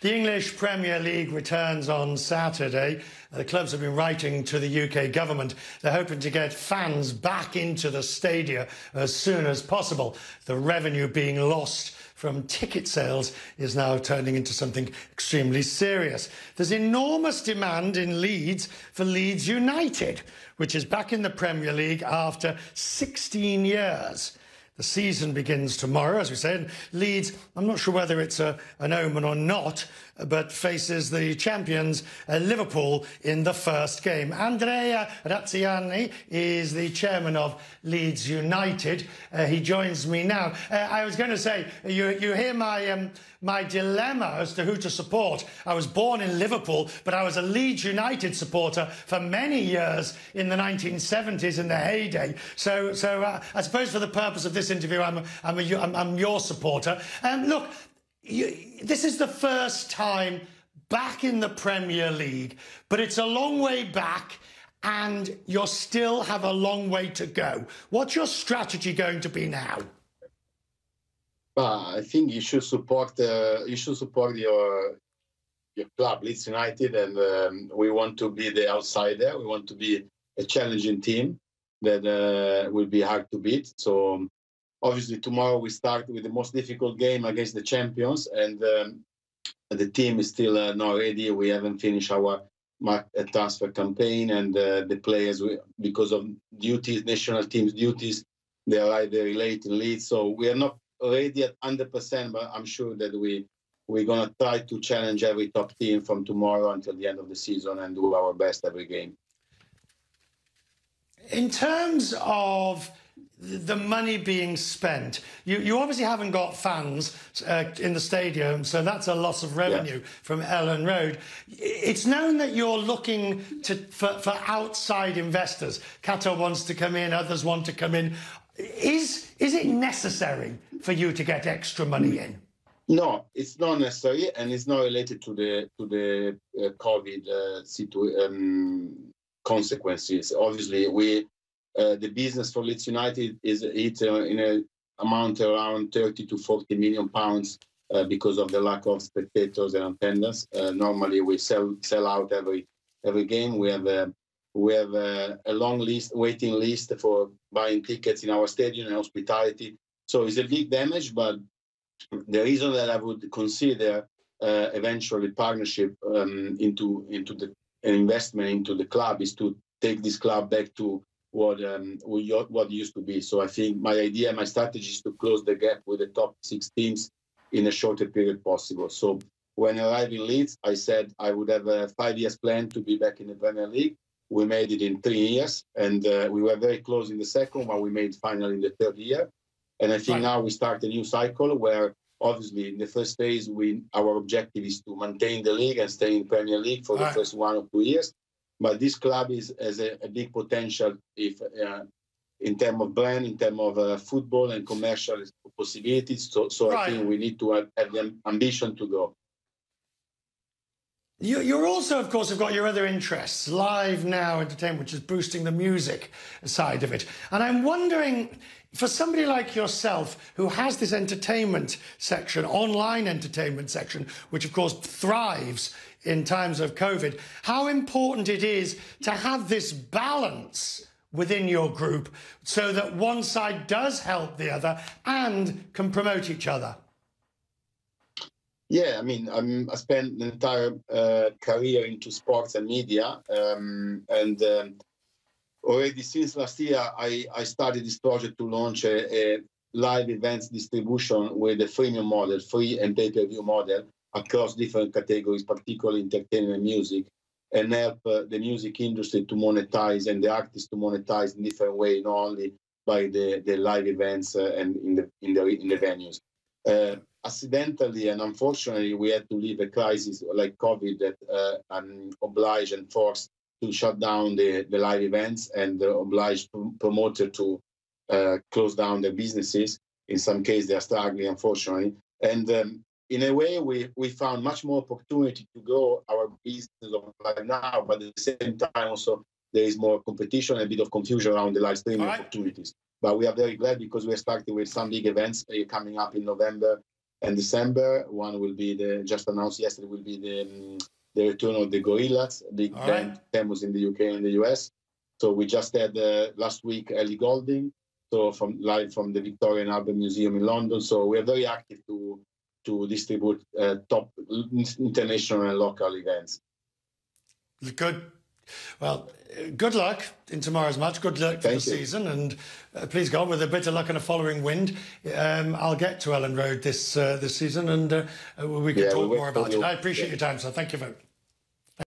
The English Premier League returns on Saturday. The clubs have been writing to the UK government. They're hoping to get fans back into the stadia as soon as possible. The revenue being lost from ticket sales is now turning into something extremely serious. There's enormous demand in Leeds for Leeds United, which is back in the Premier League after 16 years. The season begins tomorrow, as we said. Leeds, I'm not sure whether it's an omen or not, but faces the champions, Liverpool, in the first game. Andrea Radrizzani is the chairman of Leeds United. He joins me now. I was going to say, you hear my dilemma as to who to support. I was born in Liverpool, but I was a Leeds United supporter for many years in the 1970s in the heyday. So I suppose for the purpose of this interview, I'm your supporter. Look, this is the first time back in the Premier League, but it's a long way back and you still have a long way to go. What's your strategy going to be now? I think you should support your club, Leeds United, and we want to be the outsider. We want to be a challenging team that will be hard to beat. So obviously tomorrow we start with the most difficult game against the champions, and the team is still not ready. We haven't finished our transfer campaign, and the players, because of duties, national teams duties, they arrive very late in Leeds. So we are not ready at 100%, but I'm sure that we're going to try to challenge every top team from tomorrow until the end of the season and do our best every game. In terms of the money being spent, you obviously haven't got fans in the stadium, so that's a loss of revenue from Ellen Road. It's known that you're looking for outside investors. Qatar wants to come in, others want to come in. Is it necessary for you to get extra money in? No, it's not necessary, and it's not related to the COVID consequences. Obviously, the business for Leeds United is in an amount around 30 to 40 million pounds because of the lack of spectators and attendance. Normally, we sell out every game. We have a long waiting list for buying tickets in our stadium and hospitality. So it's a big damage, but the reason that I would consider eventually partnership into an investment into the club is to take this club back to what it used to be. So I think my strategy is to close the gap with the top 6 teams in a shorter period possible. So when I arrived in Leeds, I said I would have a 5 years plan to be back in the Premier League. We made it in 3 years, and we were very close in the second, but we made finally in the 3rd year. And I think now we start a new cycle where, obviously, in the first phase, our objective is to maintain the league and stay in Premier League for the first 1 or 2 years. But this club has a big potential in terms of brand, in terms of football and commercial possibilities. So I think we need to have the ambition to go. You're also, of course, have got your other interests, live now entertainment, which is boosting the music side of it. And I'm wondering, for somebody like yourself, who has this entertainment section, online entertainment section, which, of course, thrives in times of COVID, how important it is to have this balance within your group so that one side does help the other and can promote each other. Yeah, I mean, I spent an entire career into sports and media, and already since last year, I started this project to launch a live events distribution with a freemium model, free and pay-per-view model across different categories, particularly entertainment and music, and help the music industry to monetize and the artists to monetize in different ways, not only by the live events and in the venues. Accidentally and unfortunately, we had to leave a crisis like COVID that obliged and forced to shut down the live events and obliged promoters to close down their businesses. In some cases, they are struggling, unfortunately. And in a way, we found much more opportunity to grow our business right now, but at the same time, also, there is more competition and a bit of confusion around the live streaming opportunities. But we are very glad because we are starting with some big events coming up in November and December. One will be just announced yesterday, will be the return of the Gorillaz, a big band famous in the UK and the US. So we just had last week Ellie Goulding, so live from the Victoria and Albert Museum in London. So we are very active to distribute top international and local events. Good. Well, good luck in tomorrow's match. Good luck for the season, and please God, with a bit of luck and a following wind, I'll get to Ellen Road this season, and we can talk more about it. I appreciate your time, so thank you very much.